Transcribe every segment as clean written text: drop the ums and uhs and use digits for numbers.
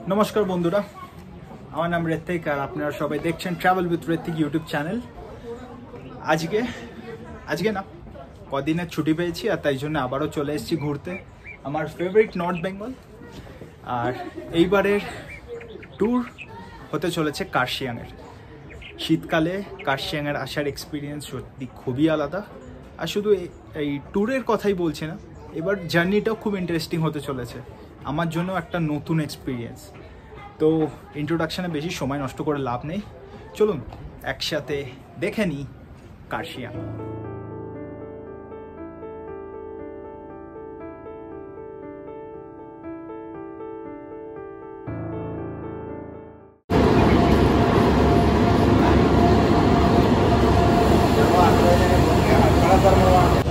নমস্কার বন্ধুরা, আমার নাম ঋত্বিক আর আপনারা সবাই দেখছেন travel with Ritwik YouTube channel. আজকে না কদিনের ছুটি পেয়েছি আর তাই জন্য আবারও চলে এসেছি ঘুরতে আমার ফেভারিট নর্থ বেঙ্গল। আর এইবারের ট্যুর হতে চলেছে কার্শিয়াংয়ের। শীতকালে কার্শিয়াংয়ের আসার এক্সপিরিয়েন্স সত্যি খুবই আলাদা। আর শুধু এই ট্যুরের কথাই বলছি না, এবার জার্নিটাও খুব ইন্টারেস্টিং হতে চলেছে, আমার জন্য একটা নতুন এক্সপিরিয়েন্স। তো ইন্ট্রোডাকশানে বেশি সময় নষ্ট করে লাভ নেই, চলুন একসাথে দেখে নিই কার্শিয়াং।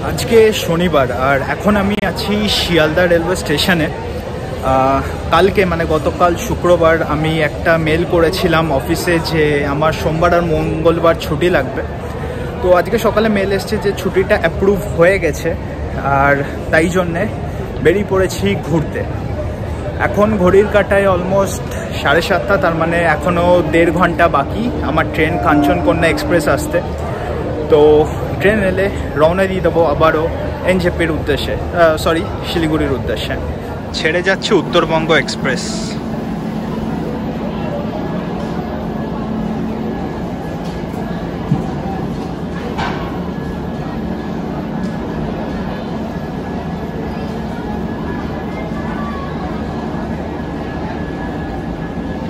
আজকে শনিবার আর এখন আমি আছি শিয়ালদা রেলওয়ে স্টেশনে। কালকে মানে গতকাল শুক্রবার আমি একটা মেল করেছিলাম অফিসে যে আমার সোমবার আর মঙ্গলবার ছুটি লাগবে। তো আজকে সকালে মেল এসছে যে ছুটিটা অ্যাপ্রুভ হয়ে গেছে, আর তাই জন্যে বেরিয়ে পড়েছি ঘুরতে। এখন ঘড়ির কাঁটায় অলমোস্ট 7:30, তার মানে এখনও 1.5 ঘন্টা বাকি আমার ট্রেন কাঞ্চনকন্যা এক্সপ্রেস আসতে। তো ট্রেন এলে রওনা দিয়ে দেবো আবারও এনজেপির উদ্দেশ্যে, শিলিগুড়ির উদ্দেশ্যে। ছেড়ে যাচ্ছে উত্তরবঙ্গ এক্সপ্রেস।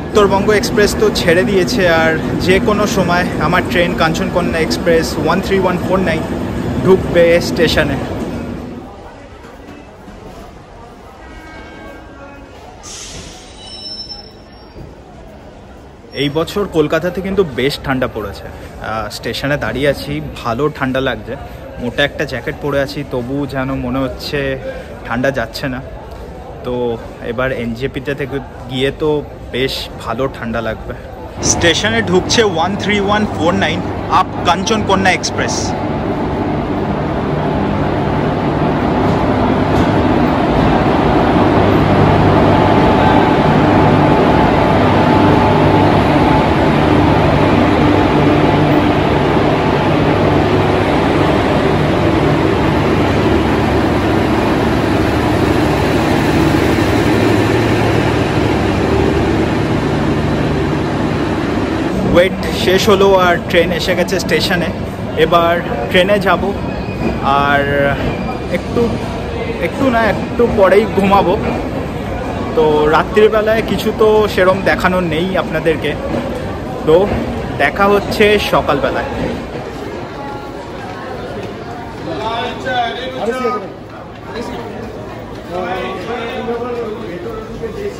উত্তরবঙ্গ এক্সপ্রেস তো ছেড়ে দিয়েছে, আর যে কোনো সময় আমার ট্রেন কাঞ্চনকন্যা এক্সপ্রেস 13149 ঢুকবে স্টেশনে। এই বছর কলকাতাতে কিন্তু বেশ ঠান্ডা পড়েছে। স্টেশনে দাঁড়িয়ে আছি, ভালো ঠান্ডা লাগছে। মোটা একটা জ্যাকেট পরে আছি, তবু যেন মনে হচ্ছে ঠান্ডা যাচ্ছে না। তো এবার এনজেপিতে থেকে গিয়ে তো বেশ ভালো ঠান্ডা লাগবে। স্টেশনে ঢুকছে 13149 আপ কাঞ্চনকন্যা এক্সপ্রেস। ওয়েট শেষ হলো আর ট্রেন এসে গেছে স্টেশনে। এবার ট্রেনে যাব আর একটু পরেই ঘুমাবো। তো রাত্রিবেলায় কিছু তো সেরম দেখানোর নেই আপনাদেরকে, তো দেখা হচ্ছে সকালবেলায়।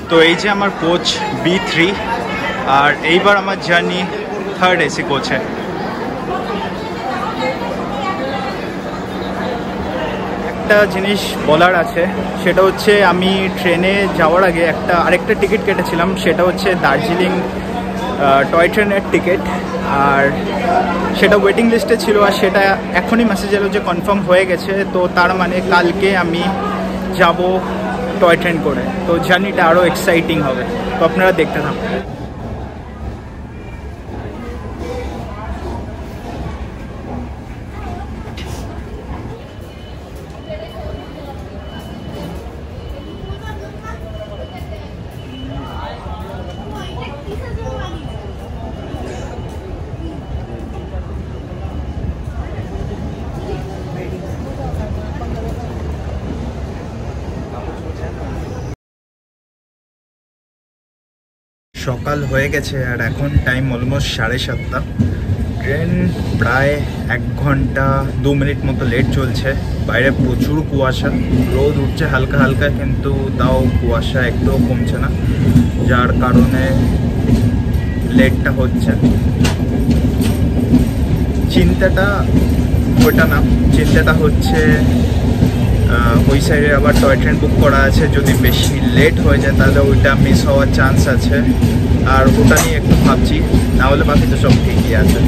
তো এই যে আমার কোচ B3, আর এইবার আমার জার্নি 3rd AC কোচে। একটা জিনিস বলার আছে, সেটা হচ্ছে আমি ট্রেনে যাওয়ার আগে আরেকটা টিকিট কেটেছিলাম, সেটা হচ্ছে দার্জিলিং টয় ট্রেনের টিকিট। আর সেটা ওয়েটিং লিস্টে ছিল, আর সেটা এখনই মেসেজ এলো যে কনফার্ম হয়ে গেছে। তো তার মানে কালকে আমি যাব টয় ট্রেন করে, তো জার্নিটা আরও এক্সাইটিং হবে। তো আপনারা দেখতে থাকুন। সকাল হয়ে গেছে আর এখন টাইম অলমোস্ট 7:30। ট্রেন প্রায় 1 ঘন্টা 2 মিনিট মতো লেট চলছে। বাইরে প্রচুর কুয়াশা, রোদ উঠছে হালকা হালকা, কিন্তু তাও কুয়াশা একটু কমছে না, যার কারণে লেটটা হচ্ছে। চিন্তাটা হচ্ছে ওই সাইডে আবার টয় ট্রেন বুক করা আছে, যদি বেশি লেট হয়ে যায় তাহলে ওইটা মিস হওয়ার চান্স আছে। আর ওটা নিয়ে একটু ভাবছি, না হলে বাকি তো সব ঠিকই আছে।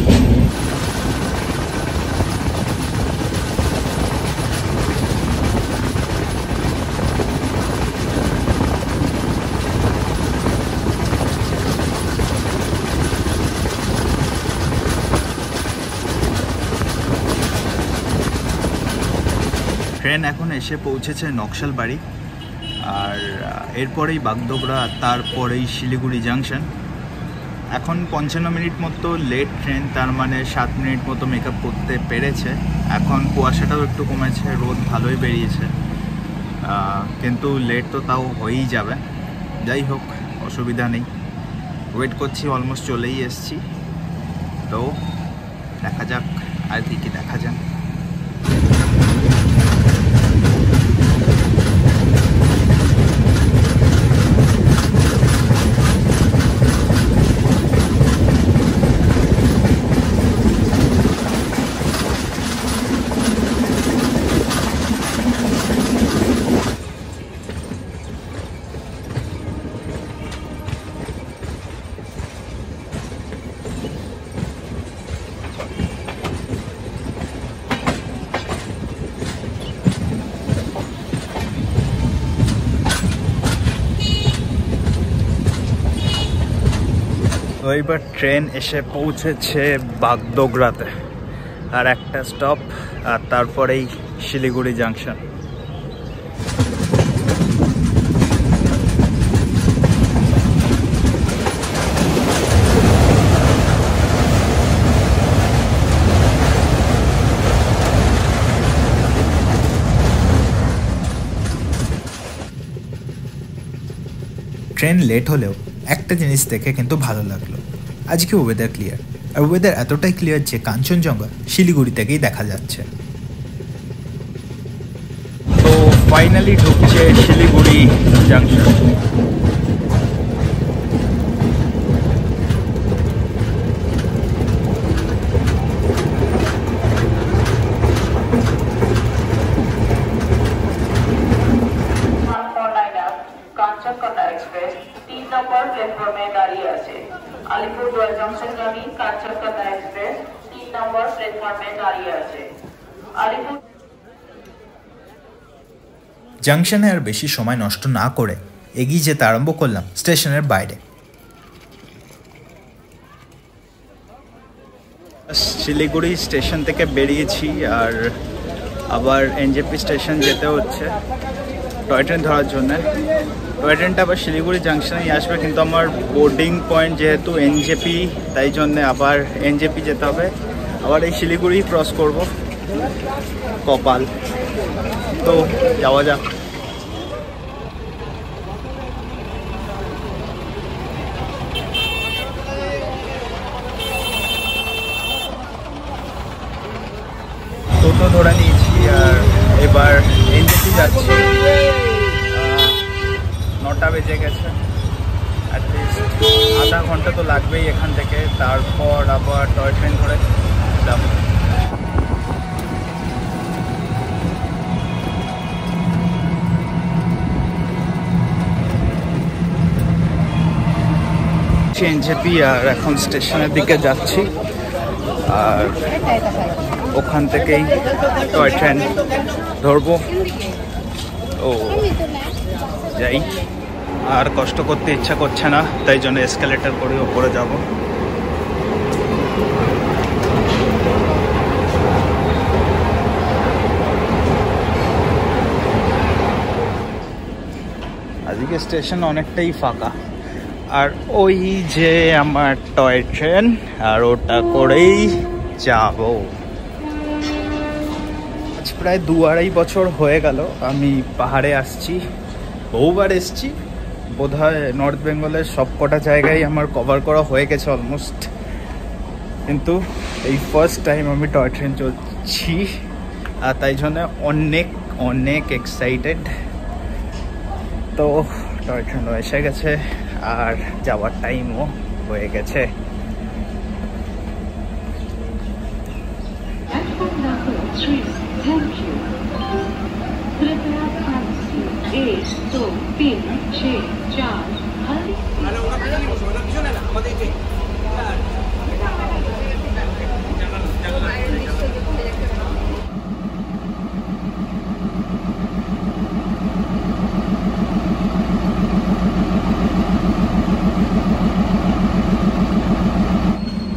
ট্রেন এখন এসে পৌঁছেছে নকশালবাড়ি, আর এরপরেই বাগডোগরা, তারপরেই শিলিগুড়ি জাংশন। এখন 55 মিনিট মতো লেট ট্রেন, তার মানে 7 মিনিট মতো মেকআপ করতে পেরেছে। এখন কুয়াশাটাও একটু কমেছে, রোদ ভালোই বেরিয়েছে, কিন্তু লেট তো তাও হয়েই যাবে। যাই হোক, অসুবিধা নেই, ওয়েট করছি, অলমোস্ট চলেই এসছি। তো দেখা যাক আর কি দেখা যাক। এবার ট্রেন এসে পৌঁছেছে বাগডোগরাতে, আর একটা স্টপ, আর তারপরেই শিলিগুড়ি জাংশন। ট্রেন লেট হলেও একটা জিনিস দেখে কিন্তু ভালো লাগলো, আজকে ওয়েদার ক্লিয়ার, আর ওয়েদার এতটাই ক্লিয়ার যে কাঞ্চনজঙ্ঘা শিলিগুড়ি থেকেই দেখা যাচ্ছে। তো ফাইনালি ঢুকছে শিলিগুড়ি জাংশন। আলিপুরদুয়ার জংশনগামী কাঁচরাপাড়া এক্সপ্রেস 3 নম্বর প্ল্যাটফর্মে দাঁড়িয়ে আছে। আলিপুর জাংশনে আর বেশি সময় নষ্ট না করে এগিয়ে যেতে আরম্ভ করলাম স্টেশনের বাইরে। শিলিগুড়ি স্টেশন থেকে বেরিয়েছি, আর আবার এনজেপি স্টেশন যেতে হচ্ছে টয় ট্রেন ধরার জন্য। টয় ট্রেনটা আবার শিলিগুড়ি জাংশনেই আসবে, কিন্তু আমার বোর্ডিং পয়েন্ট যেহেতু এনজেপি, তাই জন্যে আবার এনজেপি যেতে হবে, আবার এই শিলিগুড়ি ক্রস করব। কপাল, তো যাওয়া যাক। টোটো ধরে নিয়েছি, আর এবার এনজেপি যাচ্ছি। 9টা বেজে গেছে, অ্যাটলিস্ট আধা ঘন্টা তো লাগবেই এখান থেকে, তারপর আবার টয় ট্রেন ধরে যাব। এনজেপি, আর এখন স্টেশনের দিকে যাচ্ছি, আর ওখান থেকেই টয় ট্রেন ধরবো। ও যাই, আর কষ্ট করতে ইচ্ছা করছে না, তাই জন্য এসকেলেটর করে ওপরে যাব। আজকে স্টেশন অনেকটাই ফাঁকা, আর ওই যে আমার টয় ট্রেন, আর ওটা করেই যাব। আজ প্রায় 2-2.5 বছর হয়ে গেল আমি পাহাড়ে আসছি, বহুবার এসছি, বোধহয় নর্থ বেঙ্গলের সব কটা জায়গায় আমার কভার করা হয়ে গেছে অলমোস্ট, কিন্তু এই ফার্স্ট টাইম আমি টয় ট্রেন চলছি, আর তাই জন্য অনেক অনেক এক্সাইটেড। তো টয় ট্রেনও এসে গেছে, আর যাওয়ার টাইমও হয়ে গেছে।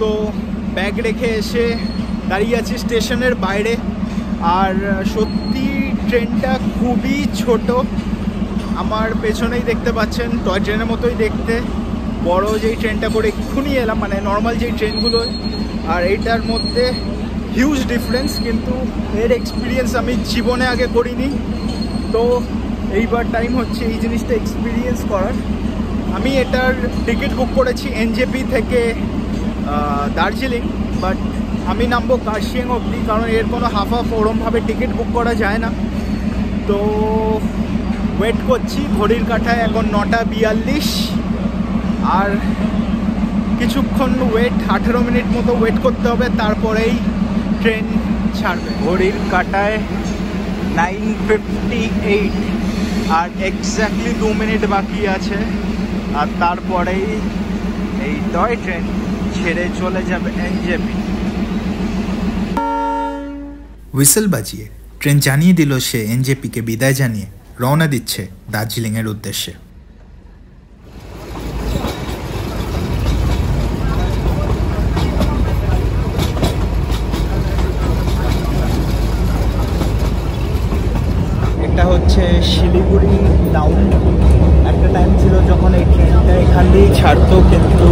তো ব্যাগ রেখে এসে দাঁড়িয়ে আছি স্টেশনের বাইরে, আর সত্যি ট্রেনটা খুবই ছোট, আমার পেছনেই দেখতে পাচ্ছেন টয় ট্রেনের মতোই দেখতে। বড় যেই ট্রেনটা করে এক্ষুনি এলাম, মানে নর্মাল যেই ট্রেনগুলো, আর এইটার মধ্যে হিউজ ডিফারেন্স, কিন্তু এর এক্সপিরিয়েন্স আমি জীবনে আগে করিনি। তো এইবার টাইম হচ্ছে এই জিনিসটা এক্সপিরিয়েন্স করার। আমি এটার টিকিট বুক করেছি এনজেপি থেকে দার্জিলিং, বাট আমি নামবো কার্শিয়াং অবধি, কারণ এর কোনো হাফ ওরমভাবে টিকিট বুক করা যায় না। তো ওয়েট করছি, ঘড়ির কাঁটায় এখন 9:42, আর কিছুক্ষণ ওয়েট, 18 মিনিট মতো ওয়েট করতে হবে, তারপরেই ট্রেন ছাড়বে। ঘড়ির কাঁটায় 9:58, আর এক্স্যাক্টলি 2 মিনিট বাকি আছে, আর তারপরেই এই টয় ট্রেন ছেড়ে চলে যাবে এনজেপি। হুইসেল বাজিয়ে ট্রেন জানিয়ে দিল সে এনজেপিকে বিদায় জানিয়ে রওনা দিচ্ছে দার্জিলিংয়ের উদ্দেশ্যে। এটা হচ্ছে শিলিগুড়ি টাউন। একটা টাইম ছিল যখন এই ট্রেনটা এখান দিয়েই ছাড়তো, কিন্তু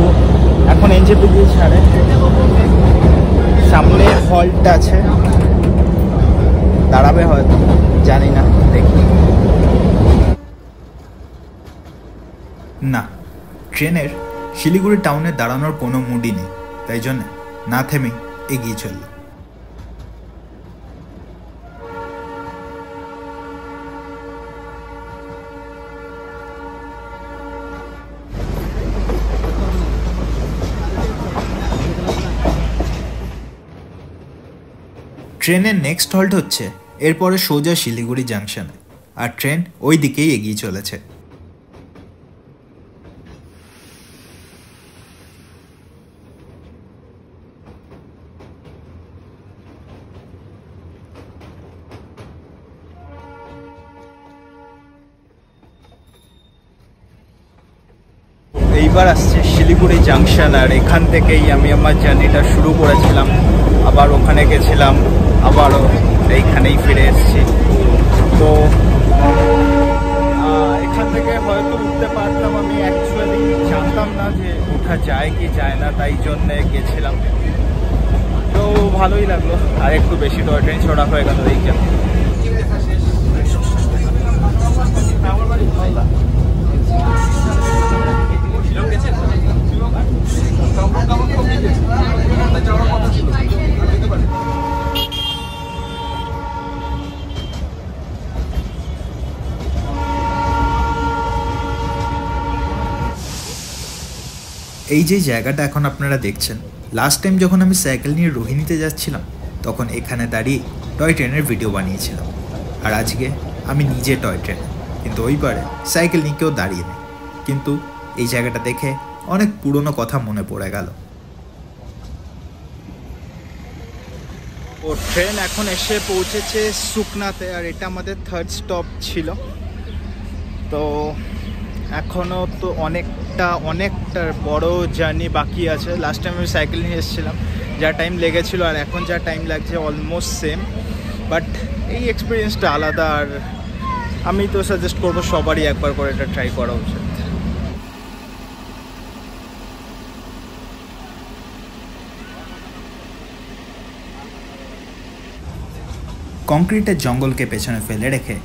এখন এনজেপি দিয়ে ছাড়ে। সামনে হল্ট আছে, দাঁড়াবে হয়তো, জানি না, দেখি। না, ট্রেনের শিলিগুড়ি টাউনে দাঁড়ানোর কোনো মুডই নেই, তাই জন্য না থেমে এগিয়ে চলল। ট্রেনের নেক্সট হল্ট হচ্ছে এরপরে সোজা শিলিগুড়ি জাংশনে, আর ট্রেন ওই দিকেই এগিয়ে চলেছে। এইবার আসছে শিলিগুড়ি জাংশন, আর এখান থেকেই আমি আমার জার্নিটা শুরু করেছিলাম। আবার ওখানে গেছিলাম, আবারও এইখানেই ফিরে এসেছি। তো এখান থেকে হয়তো উঠতে পারতাম, আমি অ্যাকচুয়ালি জানতাম না যে ওঠা যায় কি যায় না, তাই জন্যে গেছিলাম। তো ভালোই লাগলো, আর একটু বেশি টয় ট্রেন ছড়া হয়ে গেল এই জন্য। এই যে জায়গাটা এখন আপনারা দেখছেন, লাস্ট টাইম যখন আমি সাইকেল নিয়ে রোহিণীতে যাচ্ছিলাম তখন এখানে দাঁড়িয়ে টয় ট্রেনের ভিডিও বানিয়েছিলাম। আর আজকে আমি নিজে টয় ট্রেন, কিন্তু ওইবারে সাইকেল নিয়ে কেউ দাঁড়িয়ে নেই, কিন্তু এই জায়গাটা দেখে অনেক পুরনো কথা মনে পড়ে গেল। ও ট্রেন এখন এসে পৌঁছেছে সুকনাতে, আর এটা আমাদের থার্ড স্টপ ছিল। তো এখনও তো অনেকটা বড় জার্নি বাকি আছে। লাস্ট টাইম আমি সাইকেল নিয়ে এসেছিলাম, যা টাইম লেগেছিল আর এখন যা টাইম লাগছে অলমোস্ট সেম, বাট এই এক্সপিরিয়েন্সটা আলাদা। আর আমি তো সাজেস্ট করবো সবারই একবার করে এটা ট্রাই করা উচিত। কংক্রিটের জঙ্গলকে পেছনে ফেলে রেখে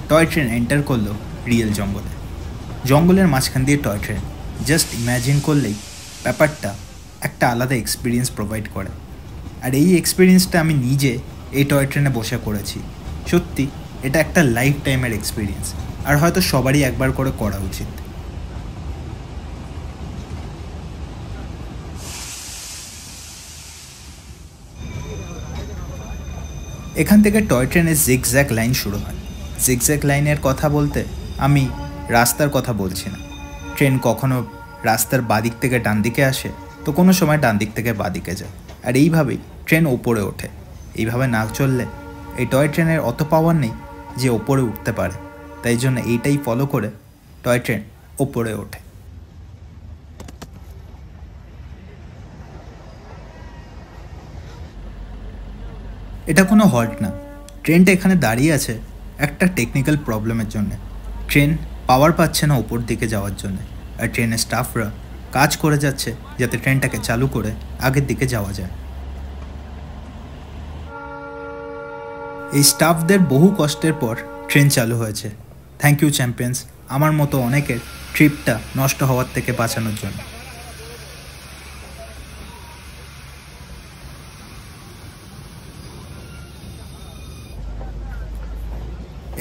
টয় ট্রেন এন্টার করলো রিয়েল জঙ্গলে। জঙ্গলের মাঝখান দিয়ে টয় ট্রেন, জাস্ট ইম্যাজিন করলেই ব্যাপারটা একটা আলাদা এক্সপিরিয়েন্স প্রোভাইড করে। আর এই এক্সপিরিয়েন্সটা আমি নিজে এই টয় ট্রেনে বসে করেছি। সত্যি এটা একটা লাইফ টাইমের এক্সপিরিয়েন্স, আর হয়তো সবারই একবার করে করা উচিত। এখান থেকে টয় ট্রেনের জিগজ্যাগ লাইন শুরু হয়। জিগজ্যাগ লাইনের কথা বলতে আমি রাস্তার কথা বলছি না। ট্রেন কখনো রাস্তার বাদিক থেকে ডান দিকে আসে, তো কোনো সময় ডান দিক থেকে বাদিকে যায়, আর এইভাবেই ট্রেন ওপরে ওঠে। এইভাবে না চললে এই টয় ট্রেনের অত পাওয়ার নেই যে ওপরে উঠতে পারে, তাই জন্য এইটাই ফলো করে টয় ট্রেন ওপরে ওঠে। এটা কোনো হল্ট না, ট্রেনটা এখানে দাঁড়িয়ে আছে একটা টেকনিক্যাল প্রবলেমের জন্য ট্রেন পাওয়ার পাচ্ছে না উপর দিকে যাওয়ার জন্য, আর ট্রেনের স্টাফরা কাজ করে যাচ্ছে যাতে ট্রেনটাকে চালু করে আগের দিকে যাওয়া যায়। এই স্টাফদের বহু কষ্টের পর ট্রেন চালু হয়েছে। থ্যাংক ইউ চ্যাম্পিয়ন্স, আমার মতো অনেকের ট্রিপটা নষ্ট হওয়ার থেকে বাঁচানোর জন্য।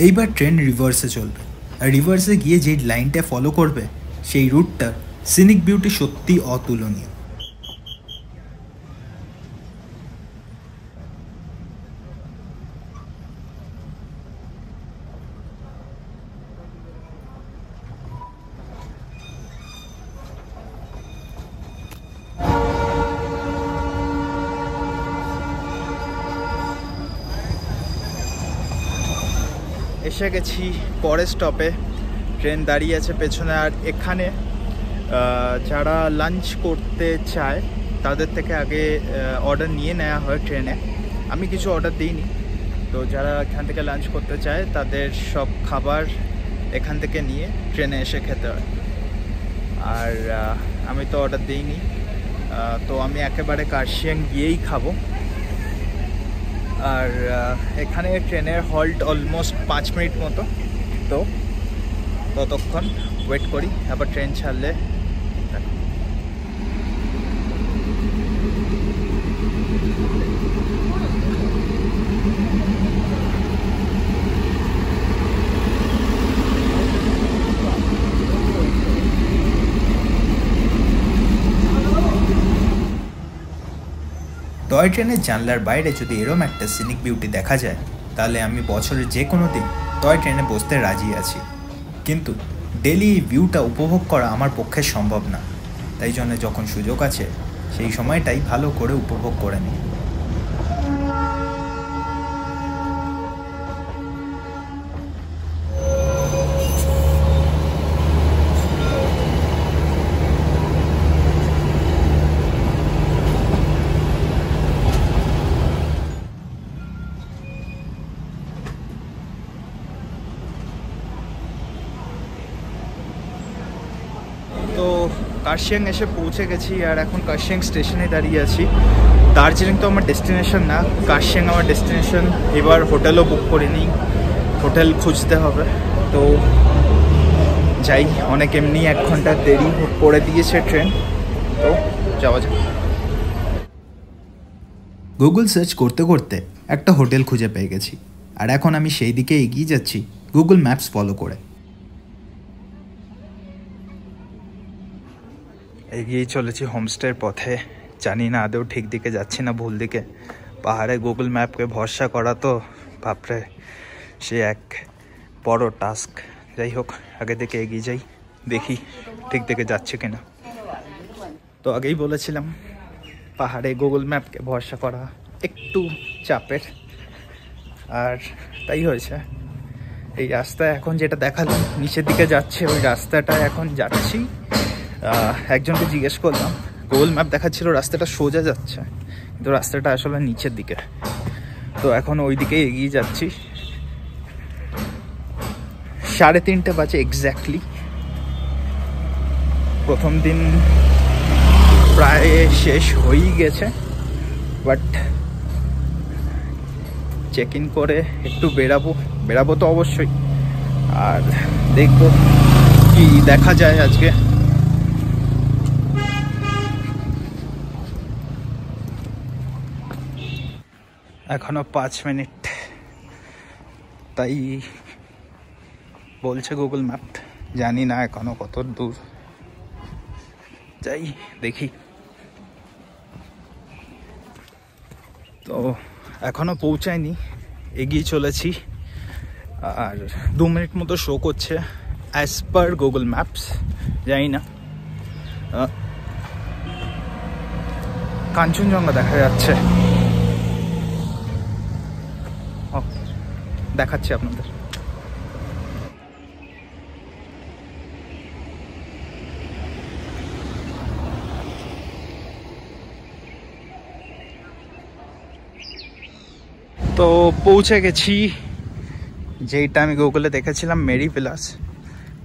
এইবার ট্রেন রিভার্সে চলবে, আর রিভার্সে গিয়ে যেই লাইনটা ফলো করবে সেই রুটটা সিনিক বিউটি সত্যি অতুলনীয়। এসে গেছি পরের স্টপে, ট্রেন দাঁড়িয়ে আছে পেছনে। আর এখানে যারা লাঞ্চ করতে চায় তাদের থেকে আগে অর্ডার নিয়ে নেওয়া হয় ট্রেনে। আমি কিছু অর্ডার দিইনি, তো যারা এখান থেকে লাঞ্চ করতে চায় তাদের সব খাবার এখান থেকে নিয়ে ট্রেনে এসে খেতে হয়। আর আমি তো অর্ডার দিইনি, তো আমি একেবারে কার্শিয়াং গিয়েই খাবো। আর এখানে ট্রেনের হল্ট অলমোস্ট 5 মিনিট মতো, তো ততক্ষণ ওয়েট করি, আবার ট্রেন ছাড়লে। টয় ট্রেনের জানলার বাইরে যদি এরম একটা সিনিক বিউটি দেখা যায় তাহলে আমি বছরের যে কোনো দিন টয় ট্রেনে বসতে রাজি আছি। কিন্তু ডেলি এই ভিউটা উপভোগ করা আমার পক্ষে সম্ভব না, তাই জন্য যখন সুযোগ আছে সেই সময়টাই ভালো করে উপভোগ করে নিই। তো কার্শিয়াং এসে পৌঁছে গেছি, আর এখন কার্শিয়াং স্টেশনে দাঁড়িয়ে আছি। দার্জিলিং তো আমার ডেস্টিনেশন না, কার্শিয়াং আমার ডেস্টিনেশন। এবার হোটেলও বুক করিনি, হোটেল খুঁজতে হবে। তো যাই, অনেক এমনি 1 ঘন্টা দেরি করে দিয়েছে ট্রেন, তো যাওয়া যাক। গুগল সার্চ করতে করতে একটা হোটেল খুঁজে পেয়ে গেছি, আর এখন আমি সেই দিকে এগিয়ে যাচ্ছি গুগল ম্যাপস ফলো করে। এগিয়ে চলেছি হোমস্টের পথে, জানি না আদৌ ঠিক দিকে যাচ্ছি না ভুল দিকে। পাহাড়ে গুগল ম্যাপকে ভরসা করা তো বাপরে সে এক বড় টাস্ক। যাই হোক, আগে দিকে এগিয়ে যাই, দেখি ঠিক দিকে যাচ্ছে কিনা। তো আগেই বলেছিলাম পাহাড়ে গুগল ম্যাপকে ভরসা করা একটু চাপের, আর তাই হয়েছে। এই রাস্তায় এখন যেটা দেখালাম নিচের দিকে যাচ্ছে, ওই রাস্তাটা এখন যাচ্ছি। একজনকে জিজ্ঞেস করলাম, গুগল ম্যাপ দেখাচ্ছিল রাস্তাটা সোজা যাচ্ছে, কিন্তু রাস্তাটা আসলে নিচের দিকে। তো এখন ওই দিকে এগিয়ে যাচ্ছি। 3:30 বাজে এক্স্যাক্টলি। প্রথম দিন প্রায় শেষ হয়েই গেছে, বাট চেক ইন করে একটু বেরাবো তো অবশ্যই, আর দেখবো কি দেখা যায় আজকে। এখনো 5 মিনিট, তাই বলছে গুগল ম্যাপ। জানি না এখনো কত দূর, যাই দেখি। তো এখনো পৌঁছায়নি, এগিয়ে চলেছি। আর 2 মিনিট মতো শো করছে অ্যাজ পার গুগল ম্যাপস। জানি না, কাঞ্চনজঙ্ঘা দেখা যাচ্ছে, দেখাচ্ছি আপনাদের। তো পৌঁছে গেছি যেইটা আমি গুগলে দেখেছিলাম মেরি ভিলাস,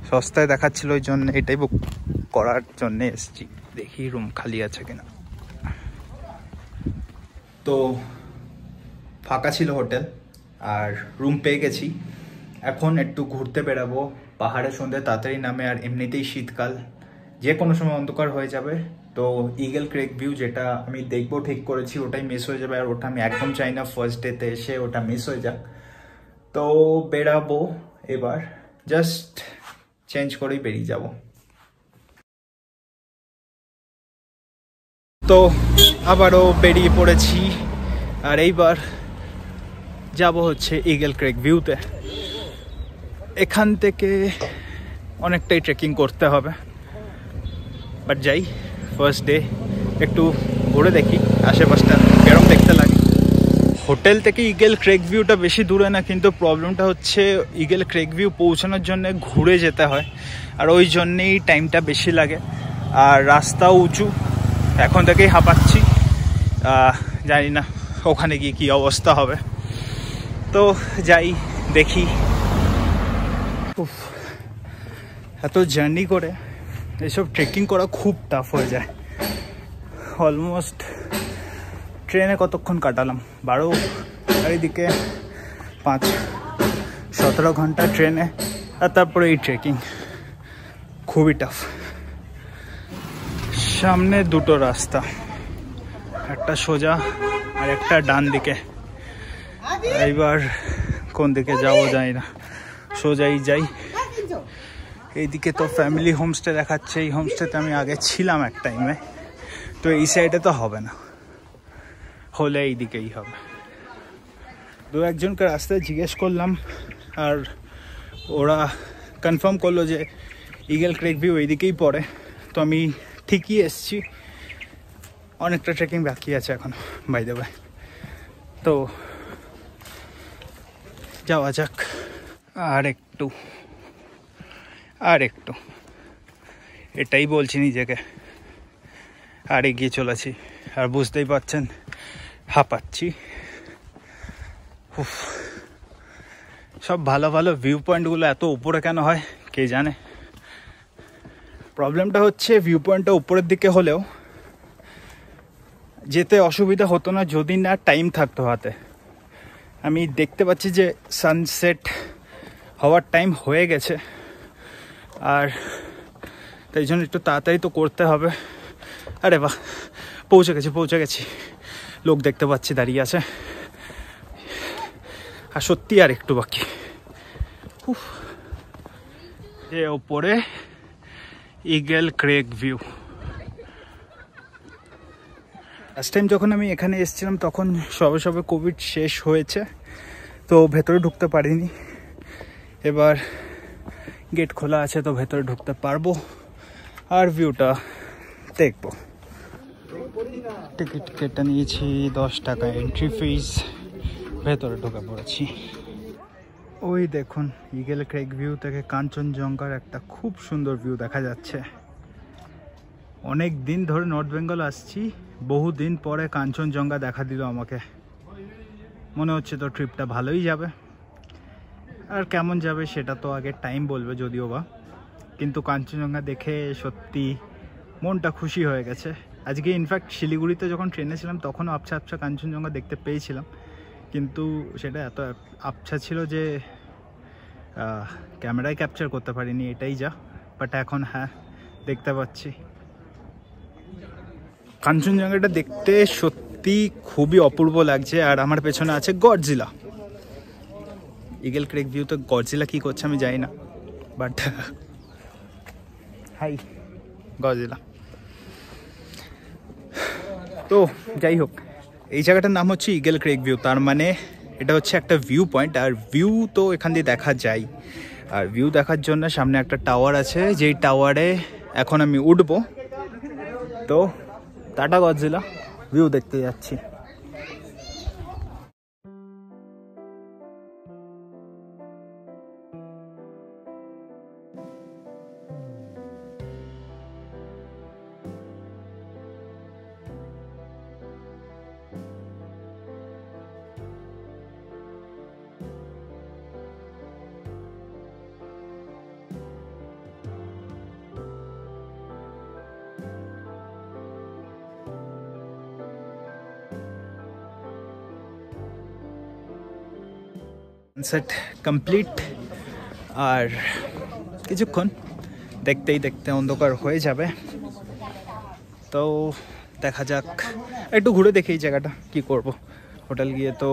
সস্তায় দেখাচ্ছিল, ওই জন্য এটাই বুক করার জন্য এসেছি। দেখি রুম খালি আছে কিনা। তো ফাঁকা ছিল হোটেল আর রুম পেয়ে গেছি। এখন একটু ঘুরতে বেরাবো। পাহাড়ের সন্ধ্যে তাড়াতাড়ি নামে আর এমনিতেই শীতকাল, যে কোনো সময় অন্ধকার হয়ে যাবে। তো ইগল ক্রেক ভিউ যেটা আমি দেখবো ঠিক করেছি, ওটাই মিস হয়ে যাবে। আর ওটা আমি একদম চাই না ফার্স্ট ডেতে এসে ওটা মিস হয়ে যাক। তো বেরাবো এবার, জাস্ট চেঞ্জ করেই বেরিয়ে যাব। তো আবারও বেরিয়ে পড়েছি আর এইবার যাব হচ্ছে ইগল ক্রেক ভিউতে। এখান থেকে অনেকটাই ট্রেকিং করতে হবে, বাট যাই। ফার্স্ট ডে একটু ঘুরে দেখি আশেপাশটা কেরম দেখতে লাগে। হোটেল থেকে ইগল ক্রেক ভিউটা বেশি দূরে না, কিন্তু প্রবলেমটা হচ্ছে ইগল ক্রেক ভিউ পৌঁছানোর জন্য ঘুরে যেতে হয়, আর ওই জন্যেই টাইমটা বেশি লাগে। আর রাস্তাও উঁচু, এখন থেকেই হাঁপাচ্ছি। জানি না ওখানে গিয়ে কী অবস্থা হবে। তো যাই দেখি। এত জার্নি করে এসব ট্রেকিং করা খুব টাফ হয়ে যায়। অলমোস্ট ট্রেনে কতক্ষণ কাটালাম, 12 চারিদিকে 5-17 ঘন্টা ট্রেনে, আর তারপরে এই ট্রেকিং খুবই টাফ। সামনে দুটো রাস্তা, একটা সোজা আর একটা ডান দিকে। এইবার কোন দিকে যাবো জানি না, সোজাই যাই। এইদিকে তো ফ্যামিলি হোমস্টে দেখাচ্ছে, এই হোমস্টেতে আমি আগে ছিলাম এক টাইমে। তো এই সাইডে তো হবে না, হলে এইদিকেই হবে। দু একজনকে রাস্তায় জিজ্ঞেস করলাম আর ওরা কনফার্ম করলো যে ইগল ক্রেক ভিউ এইদিকেই পড়ে। তো আমি ঠিকই এসছি, অনেকটা ট্রেকিং বাকি আছে এখন বাই দ্য ওয়ে। তো যাওয়া যাক। আর একটু এটাই বলছি নিজেকে, আর এগিয়ে চলেছি। আর বুঝতেই পারছেন হাঁপাচ্ছি। সব ভালো ভালো ভিউ পয়েন্টগুলো এত উপরে কেন হয় কে জানে। প্রবলেমটা হচ্ছে ভিউ পয়েন্টটা উপরের দিকে হলেও যেতে অসুবিধা হতো না যদি না টাইম থাকতো হাতে। আমি দেখতে পাচ্ছি যে সানসেট হওয়ার টাইম হয়ে গেছে, আর তাই জন্য একটু তাড়াতাড়ি তো করতে হবে। আরে বাহ, পৌঁছে গেছি। লোক দেখতে পাচ্ছি দাঁড়িয়ে আছে, আর সত্যি আর একটু বাকি। যে ওপরে ইগল ক্রেক ভিউ। লাস্ট টাইম যখন আমি এখানে এসেছিলাম তখন সবে কোভিড শেষ হয়েছে, তো ভেতরে ঢুকতে পারিনি। এবার গেট খোলা আছে, তো ভেতরে ঢুকতে পারবো আর ভিউটা দেখবো। টিকিট কেটে নিয়েছি, 10 টাকা এন্ট্রি ফিস। ভেতরে ঢুকে পড়েছি। ওই দেখুন ইগল ক্রেক ভিউ থেকে কাঞ্চনজঙ্ঘার একটা খুব সুন্দর ভিউ দেখা যাচ্ছে। অনেক দিন ধরে নর্থ বেঙ্গল আসছি, বহুদিন পরে কাঞ্চনজঙ্ঘা দেখা দিল আমাকে। মনে হচ্ছে তো ট্রিপটা ভালোই যাবে। আর কেমন যাবে সেটা তো আগে টাইম বলবে যদিও বা, কিন্তু কাঞ্চনজঙ্ঘা দেখে সত্যি মনটা খুশি হয়ে গেছে। আজকে ইনফ্যাক্ট শিলিগুড়িতে যখন ট্রেনে ছিলাম তখনও আবছা কাঞ্চনজঙ্ঘা দেখতে পেয়েছিলাম, কিন্তু সেটা এত আবছা ছিল যে ক্যামেরায় ক্যাপচার করতে পারিনি, এটাই যা। বাট এখন হ্যাঁ দেখতে পাচ্ছি। কাঞ্চনজঙ্ঘাটা দেখতে সত্যি খুবই অপূর্ব লাগছে। আর আমার পেছনে আছে গডজিলা। ইগল ক্রেক ভিউ তো গডজিলা কি করছে আমি জানি না, বাট হাই গডজিলা। তো যাই হোক, এই জায়গাটার নাম হচ্ছে ইগল ক্রেক ভিউ। তার মানে এটা হচ্ছে একটা ভিউ পয়েন্ট, আর ভিউ তো এখান দিয়ে দেখা যায়। আর ভিউ দেখার জন্য সামনে একটা টাওয়ার আছে, যেই টাওয়ারে এখন আমি উঠবো। তো টাটা গডজিলা, ভিউ দেখতে যাচ্ছি। সানসেট কমপ্লিট, আর কিছুক্ষণ দেখতেই দেখতে অন্ধকার হয়ে যাবে। তো দেখা যাক, একটু ঘুরে দেখি এই জায়গাটা, কি করব, হোটেল গিয়ে তো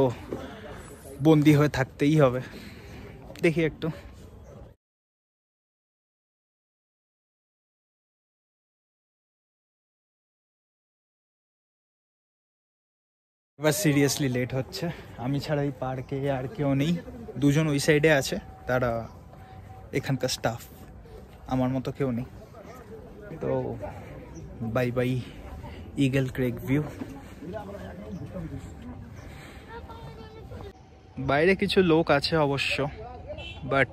বন্দি হয়ে থাকতেই হবে। দেখি একটু। এবার সিরিয়াসলি লেট হচ্ছে, আমি ছাড়া এই পার্কে আর কেউ নেই, দুজন ওই সাইডে আছে, তারা এখানকার স্টাফ, আমার মতো কেউ নেই। তো বাই বাই ইগল ক্রেক ভিউ। বাইরে কিছু লোক আছে অবশ্য, বাট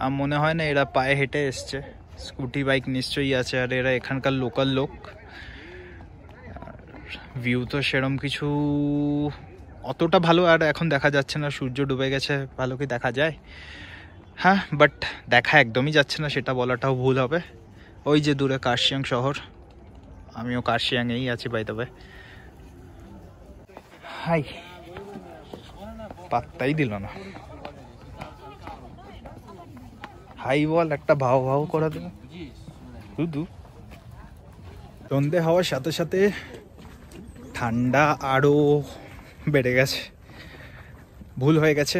আমার মনে হয় না এরা পায়ে হেঁটে এসছে, স্কুটি বাইক নিশ্চয়ই আছে, আর এরা এখানকার লোকাল লোক। ভিউ তো সেরম কিছু অতটা ভালো আর এখন দেখা যাচ্ছে না, সূর্য ডুবে গেছে, ভালো কি দেখা যায়? হ্যাঁ, বাট দেখা একদমই যাচ্ছে না সেটা বলাটাও ভুল হবে। ওই যে দূরে কার্শিয়াং শহর, আমিও কার্শিয়াংয়েই আছি বাই দ্য ওয়ে। হাই, পাত্তাই দিল না। হাই বল, একটা ভাও ভাও করে দেবো শুধু। সন্ধে হওয়ার সাথে সাথে ঠান্ডা আরও বেড়ে গেছে, ভুল হয়ে গেছে,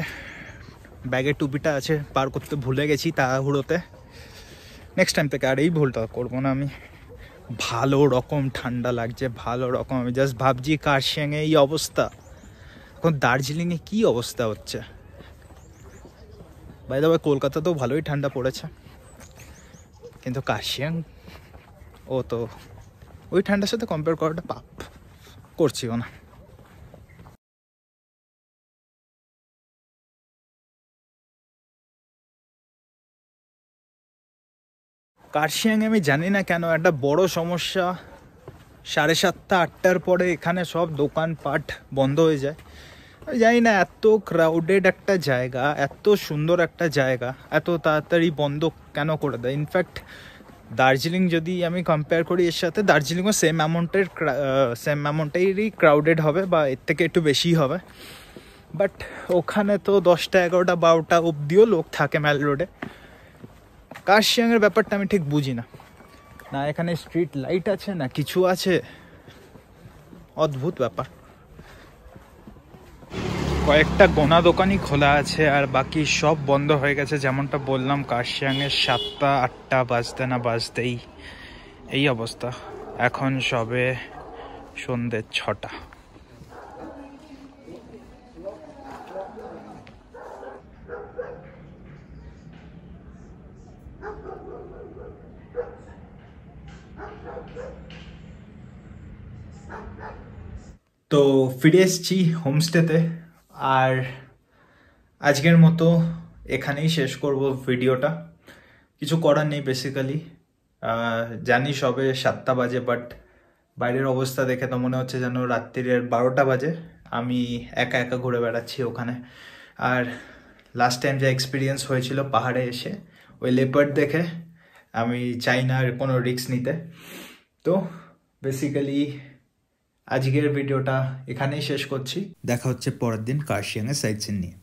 ব্যাগে টুপিটা আছে পার করতে ভুলে গেছি তাড়াহুড়োতে। নেক্সট টাইম থেকে আর এই ভুলটা করবো না আমি। ভালো রকম ঠান্ডা লাগছে, ভালো রকম। আমি জাস্ট ভাবছি কার্শিয়াংয়ে এই অবস্থা, এখন দার্জিলিংয়ে কি অবস্থা হচ্ছে। বাই দ্য ওয়ে কলকাতাতেও ভালোই ঠান্ডা পড়েছে, কিন্তু কার্শিয়াং ও তো ওই ঠান্ডার সাথে কম্পেয়ার করাটা পাপ, করছিও না। কার্শিয়াংয়ে আমি জানি না কেন একটা বড় সমস্যা, 7:30 8টার পরে এখানে সব দোকানপাট বন্ধ হয়ে যায়। আমি জানি না, এত ক্রাউডেড একটা জায়গা, এত সুন্দর একটা জায়গা, এত তাড়াতাড়ি বন্ধ কেন করে দেয়। ইনফ্যাক্ট দার্জিলিং যদি আমি কম্পেয়ার করি এর সাথে, দার্জিলিংও সেম অ্যামাউন্টেরই ক্রাউডেড হবে, বা এর থেকে একটু বেশিই হবে। বাট ওখানে তো 10টা 11টা 12টা অবধিও লোক থাকে ম্যাল রোডে। কার্শিয়াংয়ের ব্যাপারটা আমি ঠিক বুঝি না, না এখানে স্ট্রিট লাইট আছে না কিছু আছে, অদ্ভুত ব্যাপার। কয়েকটা গোনা দোকানই খোলা আছে আর বাকি সব বন্ধ হয়ে গেছে। যেমনটা বললাম, কার্শিয়াংয়ে 7টা 8টা বাজতে না বাজতেই এই অবস্থা। এখন সবে সন্ধ্যে 6টা। তো ফিরে এসেছি হোমস্টেতে, আর আজকের মতো এখানেই শেষ করব ভিডিওটা। কিছু করার নেই বেসিক্যালি, জানি সবে 7টা বাজে, বাট বাইরের অবস্থা দেখে তো মনে হচ্ছে যেন রাত্রির 12টা বাজে। আমি একা একা ঘুরে বেড়াচ্ছি ওখানে। আর লাস্ট টাইম যা এক্সপিরিয়েন্স হয়েছিল পাহাড়ে এসে ওই লেপার্ড দেখে, আমি চাই না আর কোনো রিস্ক নিতে। তো বেসিক্যালি আজকের ভিডিওটা এখানেই শেষ করছি, দেখা হচ্ছে পরের দিন কার্শিয়াংয়ের সাইট সিন নিয়ে।